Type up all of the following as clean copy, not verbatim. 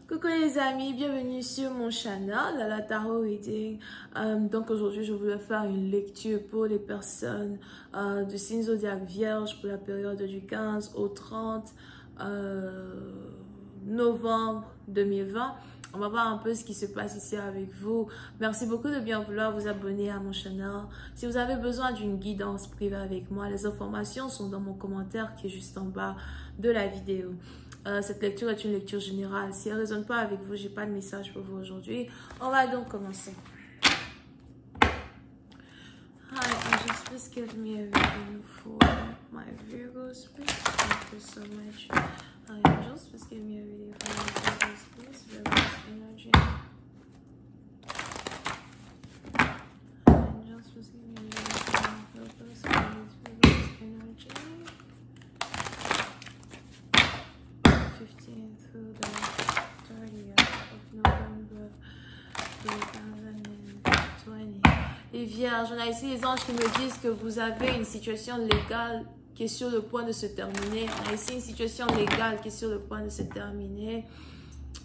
Coucou les amis, bienvenue sur mon channel, la Tarot Reading. Donc aujourd'hui, je voulais faire une lecture pour les personnes du signe zodiaque Vierge pour la période du 15 au 30 novembre 2020. On va voir un peu ce qui se passe ici avec vous. Merci beaucoup de bien vouloir vous abonner à mon channel. Si vous avez besoin d'une guidance privée avec moi, les informations sont dans mon commentaire qui est juste en bas de la vidéo. Cette lecture est une lecture générale. Si elle ne résonne pas avec vous, j'ai pas de message pour vous aujourd'hui. On va donc commencer. Hi, angels, please give me a reading for my Virgos, please. Thank you so much. Hi, angels, please give me a reading for my Virgos, please. Virgos energy. Hi, angels, please give me a reading for my Virgos, please. Virgos energy. 15th through the 30th of November 2020. Les vierges, on a ici les anges qui me disent que vous avez une situation légale qui est sur le point de se terminer. On a ici une situation légale qui est sur le point de se terminer.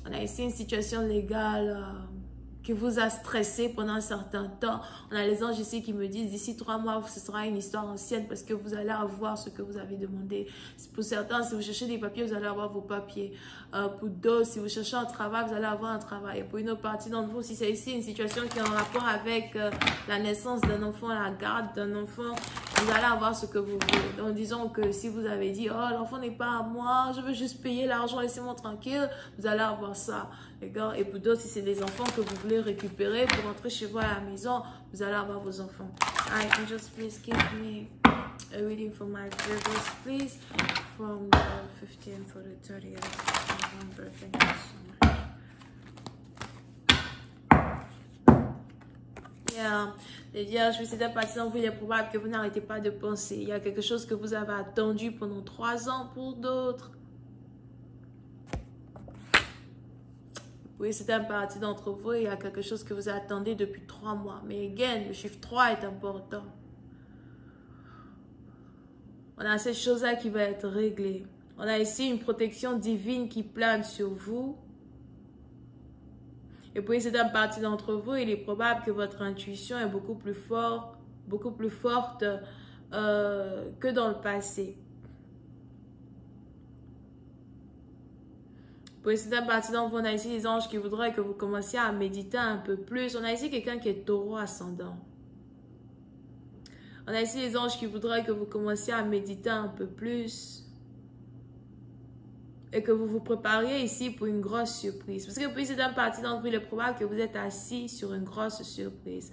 On a ici une situation légale qui vous a stressé pendant un certain temps. On a les anges ici qui me disent d'ici 3 mois, ce sera une histoire ancienne parce que vous allez avoir ce que vous avez demandé. Pour certains, si vous cherchez des papiers, vous allez avoir vos papiers. Pour d'autres, si vous cherchez un travail, vous allez avoir un travail. Et pour une autre partie d'entre vous, si c'est ici une situation qui est en rapport avec la naissance d'un enfant, la garde d'un enfant, vous allez avoir ce que vous voulez. Donc, disons que si vous avez dit, oh, l'enfant n'est pas à moi, je veux juste payer l'argent, laissez-moi tranquille, vous allez avoir ça. D'accord? Et pour d'autres, si c'est des enfants que vous voulez récupérer pour rentrer chez vous à la maison, vous allez avoir vos enfants. I can just please give me a reading for my Virgos, please, from the 15th to the 30th of November. Thank you so much. Yeah. Les vierges, je sais pas si vous, il est probable que vous n'arrêtez pas de penser. Il y a quelque chose que vous avez attendu pendant 3 ans pour d'autres. Oui, c'est un parti d'entre vous, il y a quelque chose que vous attendez depuis 3 mois. Mais again, le chiffre 3 est important. On a cette chose-là qui va être réglée. On a ici une protection divine qui plane sur vous. Et puis, c'est un parti d'entre vous, il est probable que votre intuition est beaucoup plus forte que dans le passé. Pour c'est un parti d'entre vous, on a ici les anges qui voudraient que vous commenciez à méditer un peu plus. On a ici quelqu'un qui est taureau ascendant. On a ici les anges qui voudraient que vous commenciez à méditer un peu plus. Et que vous vous prépariez ici pour une grosse surprise. Parce que puis c'est un parti d'entre vous, il est probable que vous êtes assis sur une grosse surprise.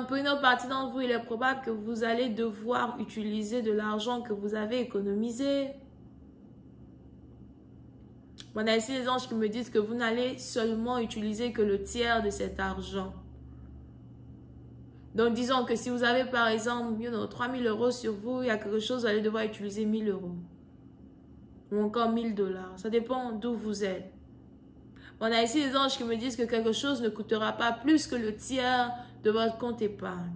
Pour une autre partie d'entre vous, il est probable que vous allez devoir utiliser de l'argent que vous avez économisé. On a ici les anges qui me disent que vous n'allez seulement utiliser que le tiers de cet argent. Donc, disons que si vous avez par exemple 3 000 € sur vous, il y a quelque chose, vous allez devoir utiliser 1 000 €. Ou encore 1 000 $. Ça dépend d'où vous êtes. On a ici les anges qui me disent que quelque chose ne coûtera pas plus que le tiers de votre compte épargne.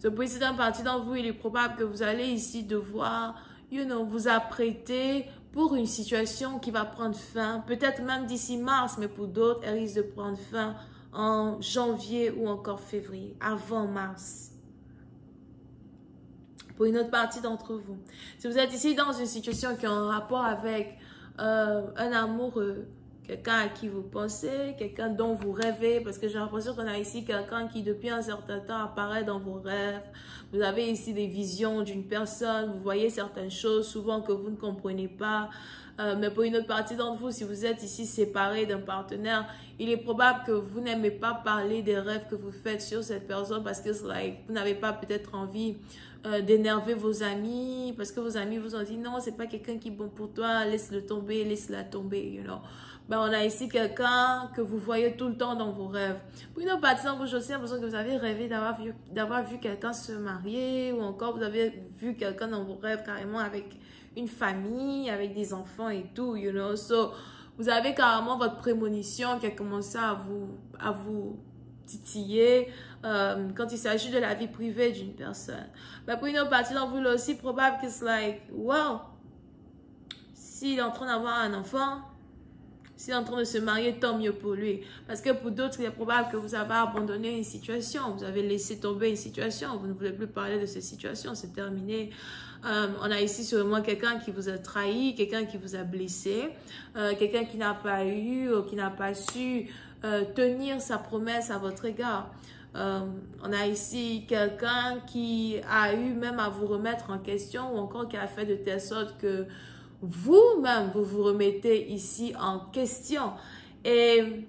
Pour ici, d'un parti d'entre vous, il est probable que vous allez ici devoir, vous apprêter pour une situation qui va prendre fin, peut-être même d'ici mars, mais pour d'autres, elle risque de prendre fin en janvier ou encore février, avant mars. Pour une autre partie d'entre vous. Si vous êtes ici dans une situation qui est en rapport avec un amoureux, quelqu'un à qui vous pensez, quelqu'un dont vous rêvez, parce que j'ai l'impression qu'on a ici quelqu'un qui depuis un certain temps apparaît dans vos rêves. Vous avez ici des visions d'une personne, vous voyez certaines choses souvent que vous ne comprenez pas. Mais pour une autre partie d'entre vous, si vous êtes ici séparé d'un partenaire, il est probable que vous n'aimez pas parler des rêves que vous faites sur cette personne parce que vous n'avez pas peut-être envie d'énerver vos amis, parce que vos amis vous ont dit non, c'est pas quelqu'un qui est bon pour toi, laisse-le tomber, laisse-la tomber, Ben, on a ici quelqu'un que vous voyez tout le temps dans vos rêves. Pour une autre partie d'entre vous, j'ai aussi l'impression que vous avez rêvé d'avoir vu quelqu'un se marier, ou encore vous avez vu quelqu'un dans vos rêves carrément avec une famille, avec des enfants et tout, So, vous avez carrément votre prémonition qui a commencé à vous titiller quand il s'agit de la vie privée d'une personne. Mais pour une autre partie d'entre vous, là aussi, probable que c'est like, wow, s'il est en train d'avoir un enfant, s'il est en train de se marier, tant mieux pour lui. Parce que pour d'autres, il est probable que vous avez abandonné une situation, vous avez laissé tomber une situation, vous ne voulez plus parler de cette situation, c'est terminé. On a ici sûrement quelqu'un qui vous a trahi, quelqu'un qui vous a blessé, quelqu'un qui n'a pas eu ou qui n'a pas su tenir sa promesse à votre égard. On a ici quelqu'un qui a eu même à vous remettre en question ou encore qui a fait de telle sorte que vous-même, vous vous remettez ici en question. Et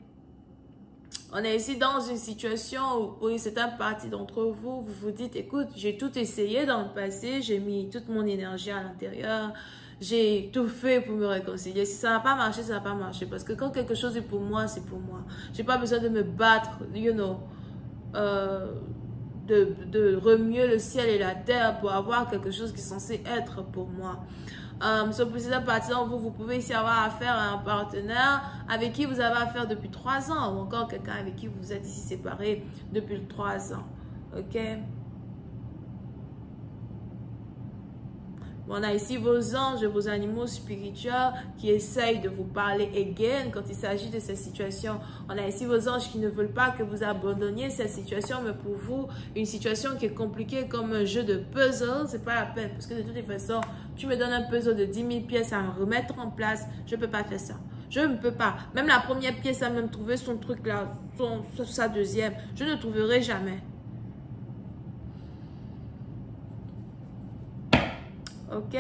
on est ici dans une situation où, pour certaines parties d'entre vous, vous vous dites, écoute, j'ai tout essayé dans le passé, j'ai mis toute mon énergie à l'intérieur, j'ai tout fait pour me réconcilier. Si ça n'a pas marché, ça n'a pas marché. Parce que quand quelque chose est pour moi, c'est pour moi. J'ai pas besoin de me battre, you know, de remuer le ciel et la terre pour avoir quelque chose qui est censé être pour moi. Sur plusieurs parties d'entre vous, vous pouvez ici avoir affaire à un partenaire avec qui vous avez affaire depuis 3 ans ou encore quelqu'un avec qui vous êtes ici séparés depuis 3 ans. Ok? On a ici vos anges, vos animaux spirituels qui essayent de vous parler again quand il s'agit de cette situation. On a ici vos anges qui ne veulent pas que vous abandonniez cette situation, mais pour vous, une situation qui est compliquée comme un jeu de puzzle, c'est pas la peine. Parce que de toute façon, tu me donnes un puzzle de 10 000 pièces à remettre en place, je ne peux pas faire ça. Je ne peux pas. Même la première pièce à même trouver son truc là, sa deuxième, je ne trouverai jamais. Ok.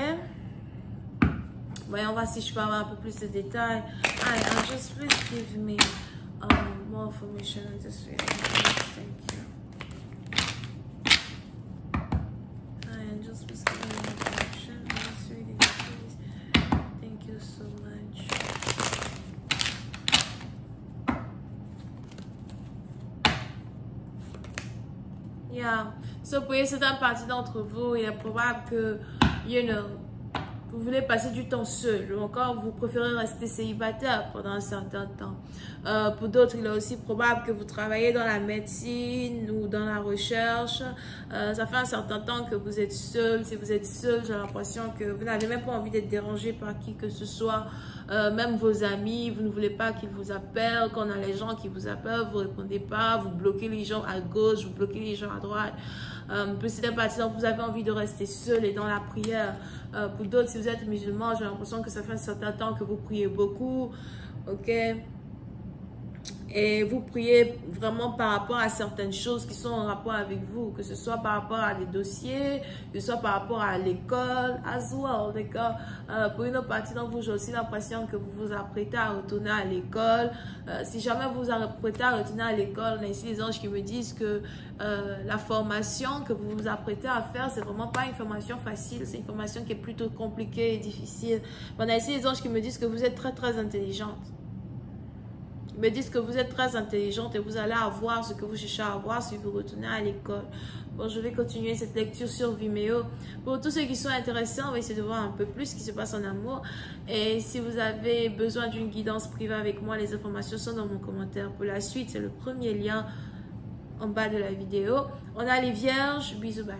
Voyons voir si je peux avoir un peu plus de détails. I'll just please give me more information on this video. Thank you. And just please give me more information on this video, please. Thank you so much. Yeah. So pour certaines parties d'entre vous, il est probable que you know, vous voulez passer du temps seul ou encore vous préférez rester célibataire pendant un certain temps. Pour d'autres, il est aussi probable que vous travaillez dans la médecine ou dans la recherche. Ça fait un certain temps que vous êtes seul. Si vous êtes seul, j'ai l'impression que vous n'avez même pas envie d'être dérangé par qui que ce soit. Même vos amis, vous ne voulez pas qu'ils vous appellent. Quand on a les gens qui vous appellent, vous ne répondez pas. Vous bloquez les gens à gauche, vous bloquez les gens à droite. Peut-être par exemple, vous avez envie de rester seul et dans la prière. Pour d'autres, si vous êtes musulman, j'ai l'impression que ça fait un certain temps que vous priez beaucoup. Ok? Et vous priez vraiment par rapport à certaines choses qui sont en rapport avec vous, que ce soit par rapport à des dossiers, que ce soit par rapport à l'école, as well, d'accord? Pour une autre partie d'entre vous, j'ai aussi l'impression que vous vous apprêtez à retourner à l'école. Si jamais vous vous apprêtez à retourner à l'école, on a ici les anges qui me disent que la formation que vous vous apprêtez à faire, c'est vraiment pas une formation facile, c'est une formation qui est plutôt compliquée et difficile. On a ici les anges qui me disent que vous êtes très très intelligente. Ils me disent que vous êtes très intelligente et vous allez avoir ce que vous cherchez à avoir si vous retournez à l'école. Bon, je vais continuer cette lecture sur Vimeo. Pour tous ceux qui sont intéressés, on va essayer de voir un peu plus ce qui se passe en amour. Et si vous avez besoin d'une guidance privée avec moi, les informations sont dans mon commentaire. Pour la suite, c'est le premier lien en bas de la vidéo. On a les vierges. Bisous, bye.